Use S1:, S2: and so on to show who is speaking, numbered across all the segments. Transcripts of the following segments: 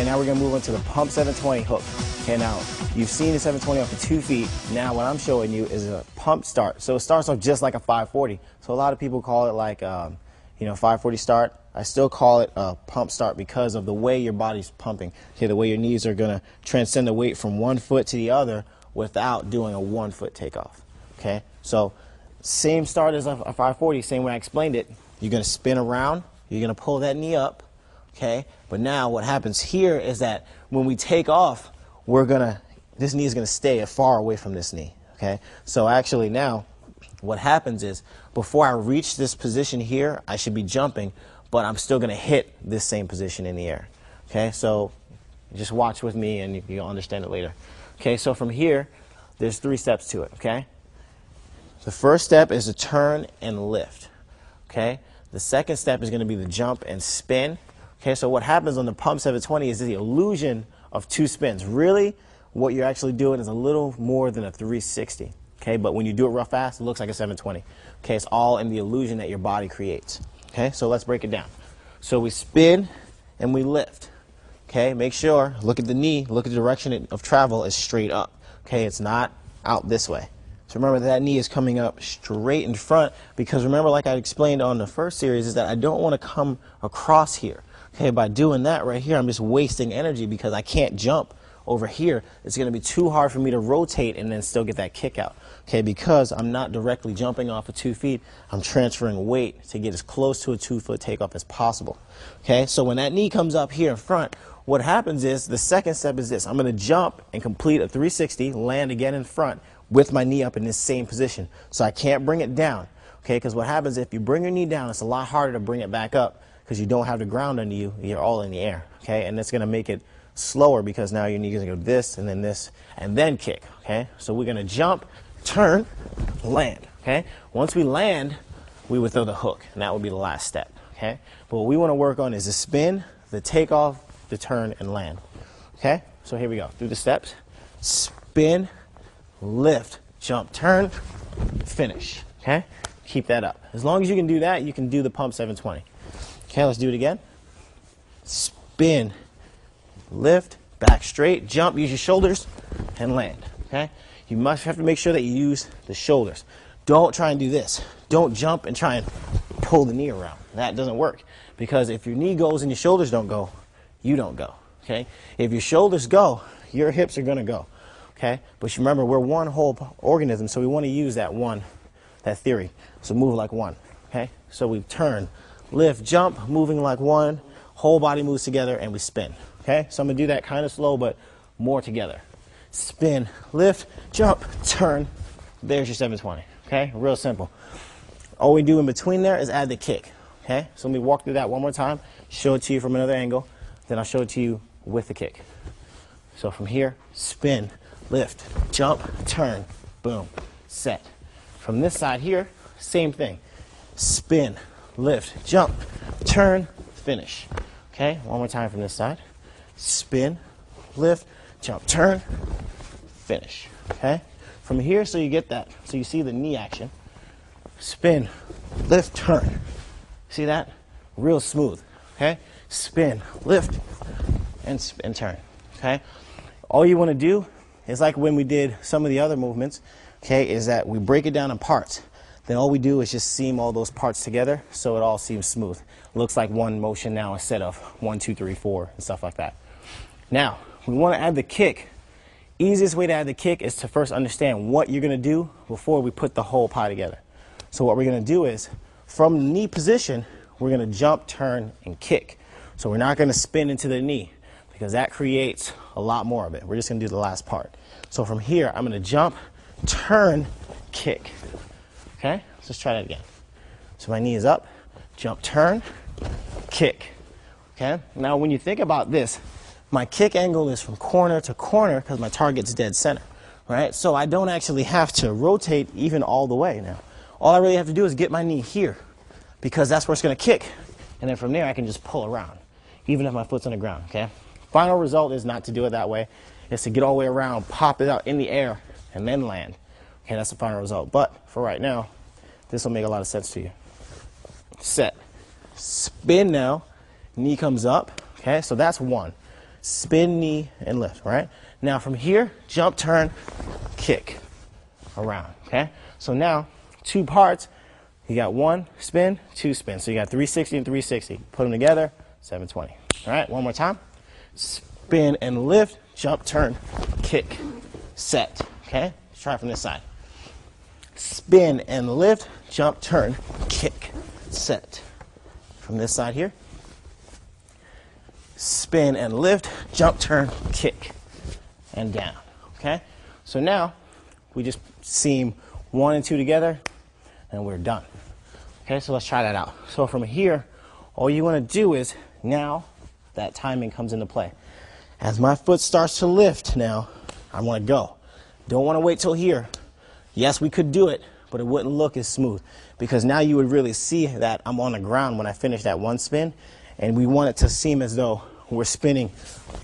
S1: Okay, now we're gonna move on to the pump 720 hook. Okay, now you've seen the 720 off of 2 feet. Now what I'm showing you is a pump start. So it starts off just like a 540. So a lot of people call it like, 540 start. I still call it a pump start because of the way your body's pumping. Okay, the way your knees are gonna transcend the weight from one foot to the other without doing a 1 foot takeoff. Okay, so same start as a 540, same way I explained it. You're gonna spin around, you're gonna pull that knee up, okay? But now what happens here is that when we take off, this knee is gonna stay far away from this knee, okay? So actually now, what happens is, before I reach this position here, I should be jumping, but I'm still gonna hit this same position in the air, okay? So just watch with me and you'll understand it later. Okay, so from here, there's 3 steps to it, okay? The first step is to turn and lift, okay? The second step is going to be the jump and spin. Okay, so what happens on the pump 720 is the illusion of 2 spins. Really, what you're actually doing is a little more than a 360, okay? But when you do it real fast, it looks like a 720. Okay, it's all in the illusion that your body creates. Okay, so let's break it down. So we spin and we lift. Okay, make sure, look at the knee, look at the direction of travel is straight up. Okay, it's not out this way. So remember that knee is coming up straight in front, because remember, like I explained on the first series, is that I don't want to come across here. Okay, by doing that right here, I'm just wasting energy because I can't jump over here. It's going to be too hard for me to rotate and then still get that kick out. Okay, because I'm not directly jumping off of 2 feet, I'm transferring weight to get as close to a 2 foot takeoff as possible. Okay, so when that knee comes up here in front, what happens is the second step is this. I'm going to jump and complete a 360, land again in front, with my knee up in this same position. So I can't bring it down, okay? Because what happens if you bring your knee down, it's a lot harder to bring it back up because you don't have the ground under you. You're all in the air, okay? And it's going to make it slower because now your knee is going to go this, and then kick, okay? So we're going to jump, turn, land, okay? Once we land, we would throw the hook, and that would be the last step, okay? But what we want to work on is the spin, the takeoff, the turn, and land, okay? So here we go. Through the steps. Spin, lift, jump, turn, finish, okay? Keep that up. As long as you can do that, you can do the pump 720. Okay, let's do it again. Spin, lift, back straight, jump, use your shoulders, and land, okay? You must have to make sure that you use the shoulders. Don't try and do this. Don't jump and try and pull the knee around. That doesn't work, because if your knee goes and your shoulders don't go, you don't go, okay? If your shoulders go, your hips are gonna go. Okay, but remember, we're one whole organism, so we want to use that theory. So move like one, okay? So we turn, lift, jump, moving like one, whole body moves together, and we spin, okay? So I'm going to do that kind of slow, but more together. Spin, lift, jump, turn, there's your 720, okay? Real simple. All we do in between there is add the kick, okay? So let me walk through that one more time, show it to you from another angle, then I'll show it to you with the kick. So from here, spin, lift, jump, turn, boom, set. From this side here, same thing. Spin, lift, jump, turn, finish. Okay, one more time from this side. Spin, lift, jump, turn, finish. Okay, from here, so you get that. So you see the knee action. Spin, lift, turn. See that? Real smooth. Okay, spin, lift, and turn. Okay, all you want to do, it's like when we did some of the other movements, okay, is that we break it down in parts. Then all we do is just seam all those parts together so it all seems smooth. It looks like one motion now instead of 1, 2, 3, 4 and stuff like that. Now, we want to add the kick. Easiest way to add the kick is to first understand what you're going to do before we put the whole pie together. So what we're going to do is, from the knee position, we're going to jump, turn, and kick. So we're not going to spin into the knee, because that creates a lot more of it. We're just going to do the last part. So from here, I'm going to jump, turn, kick. Okay? Let's try that again. So my knee is up, jump, turn, kick. Okay? Now when you think about this, my kick angle is from corner to corner because my target's dead center. Right? So I don't actually have to rotate even all the way now. All I really have to do is get my knee here, because that's where it's going to kick. And then from there, I can just pull around, even if my foot's on the ground. Okay? Final result is not to do it that way. It's to get all the way around, pop it out in the air, and then land. Okay, that's the final result. But for right now, this will make a lot of sense to you. Set. Spin now. Knee comes up. Okay, so that's one. spin, knee, and lift, all right? Now from here, jump, turn, kick, around, okay? So now, 2 parts, you got 1 spin, 2 spin. So you got 360 and 360. Put them together, 720. All right, one more time. Spin and lift, jump, turn, kick, set, okay? Let's try it from this side. Spin and lift, jump, turn, kick, set. From this side here. Spin and lift, jump, turn, kick, and down, okay? So now, we just seam 1 and 2 together, and we're done. Okay, so let's try that out. So from here, all you want to do is, now that timing comes into play. As my foot starts to lift now, I want to go. Don't want to wait till here. Yes, we could do it, but it wouldn't look as smooth because now you would really see that I'm on the ground when I finish that 1 spin, and we want it to seem as though we're spinning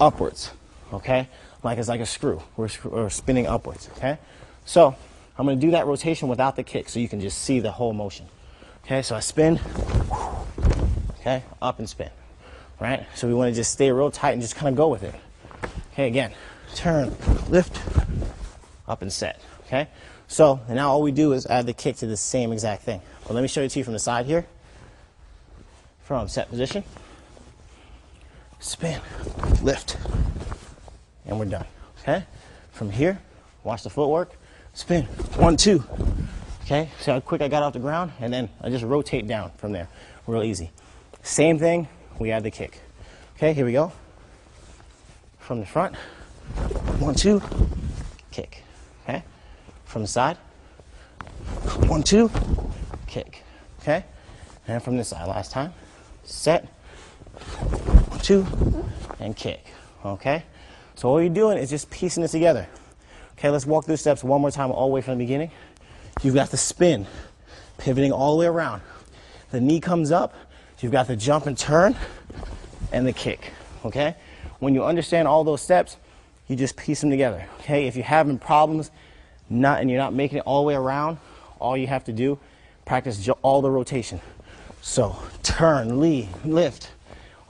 S1: upwards, okay? Like it's like a screw. We're spinning upwards, okay? So I'm going to do that rotation without the kick so you can just see the whole motion. Okay, so I spin, okay, up and spin, right? So we want to just stay real tight and just kind of go with it. Okay, again, turn, lift, up and set, okay? So now all we do is add the kick to the same exact thing. But let me show it to you from the side here. From set position, spin, lift, and we're done, okay? From here, watch the footwork, spin, 1, 2, okay? See how quick I got off the ground? And then I just rotate down from there, real easy. Same thing, we add the kick. Okay, here we go. From the front, 1, 2, kick, okay? From the side, 1, 2, kick, okay? And from this side, last time, set, 1, 2, and kick, okay? So all you're doing is just piecing it together. Okay, let's walk through steps one more time all the way from the beginning. You've got the spin, pivoting all the way around. The knee comes up, you've got the jump and turn, and the kick, okay? When you understand all those steps, you just piece them together, okay? If you're having problems and you're not making it all the way around, all you have to do, practice all the rotation. So turn, lift,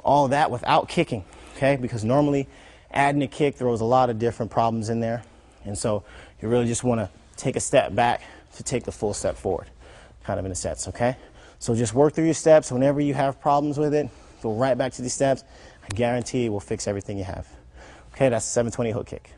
S1: all that without kicking, okay? Because normally adding a kick throws a lot of different problems in there. And so you really just want to take a step back to take the full step forward, kind of in a sense, okay? So just work through your steps. Whenever you have problems with it, go right back to these steps. I guarantee it will fix everything you have. Okay, that's a 720 hook kick.